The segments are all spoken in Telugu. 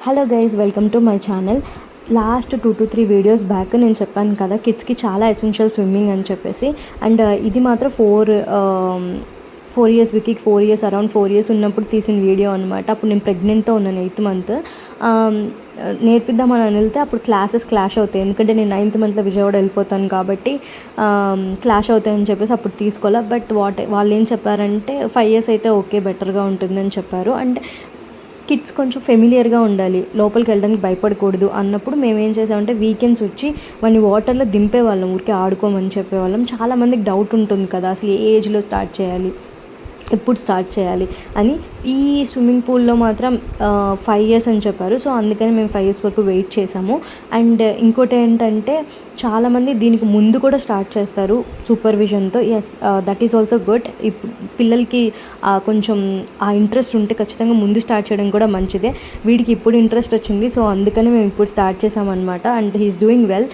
Hello guys, welcome to my channel. Last 2 to 3 videos back నేను చెప్పాను కదా, కిడ్స్కి చాలా ఎసెన్షియల్ స్విమ్మింగ్ అని చెప్పేసి. అండ్ ఇది మాత్రం 4 ఇయర్స్, వికీకి 4 ఇయర్స్, అరౌండ్ 4 ఇయర్స్ ఉన్నప్పుడు తీసిన వీడియో అనమాట. అప్పుడు నేను ప్రెగ్నెంట్తో ఉన్నాను, 8th మంత్. నేర్పిద్దామని వెళ్తే అప్పుడు క్లాసెస్ క్లాష్ అవుతాయి, ఎందుకంటే నేను 9th మంత్లో విజయవాడ వెళ్ళిపోతాను కాబట్టి క్లాష్ అవుతాయని చెప్పేసి అప్పుడు తీసుకోవాలి. బట్ వాళ్ళు ఏం చెప్పారంటే 5 ఇయర్స్ అయితే ఓకే, బెటర్గా ఉంటుందని చెప్పారు. అండ్ కిడ్స్ కొంచెం ఫెమిలియర్గా ఉండాలి, లోపలికి వెళ్ళడానికి భయపడకూడదు అన్నప్పుడు మేము ఏం చేసామంటే వీకెండ్స్ వచ్చి వాడిని వాటర్లో దింపేవాళ్ళం, ఊరికే ఆడుకోమని చెప్పేవాళ్ళం. చాలామందికి డౌట్ ఉంటుంది కదా, అసలు ఏ ఏజ్లో స్టార్ట్ చేయాలి, ఎప్పుడు స్టార్ట్ చేయాలి అని. ఈ స్విమ్మింగ్ పూల్లో మాత్రం 5 ఇయర్స్ అని చెప్పారు. సో అందుకని మేము 5 ఇయర్స్ వరకు వెయిట్ చేసాము. అండ్ ఇంకోటి ఏంటంటే చాలామంది దీనికి ముందు కూడా స్టార్ట్ చేస్తారు సూపర్విజన్తో. Yes, that is also good. పిల్లలకి కొంచెం ఆ ఇంట్రెస్ట్ ఉంటే ఖచ్చితంగా ముందు స్టార్ట్ చేయడం కూడా మంచిదే. వీడికి ఇప్పుడు ఇంట్రెస్ట్ వచ్చింది, సో అందుకని మేము ఇప్పుడు స్టార్ట్ చేసామన్నమాట. అండ్ హీఈస్ డూయింగ్ వెల్,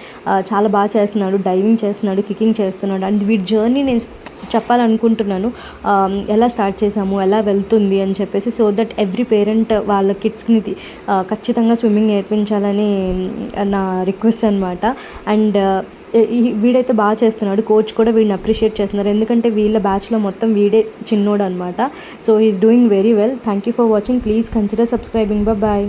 చాలా బాగా చేస్తున్నాడు, డైవింగ్ చేస్తున్నాడు, కికింగ్ చేస్తున్నాడు. అండ్ వీడి జర్నీ నేను చెప్పాలనుకుంటున్నాను, ఎలా స్టార్ట్ చేసాము, ఎలా వెళ్తుంది అని చెప్పేసి. సో దట్ ఎవ్రీ పేరెంట్ వాళ్ళ కిడ్స్ని ఖచ్చితంగా స్విమ్మింగ్ నేర్పించాలని నా రిక్వెస్ట్ అనమాట. అండ్ వీడైతే బాగా చేస్తున్నాడు, కోచ్ కూడా వీడిని అప్రిషియేట్ చేస్తున్నారు, ఎందుకంటే వీళ్ళ బ్యాచ్లో మొత్తం వీడే చిన్నోడు అనమాట. So he is doing very well. Thank you for watching. Please consider subscribing. Bye.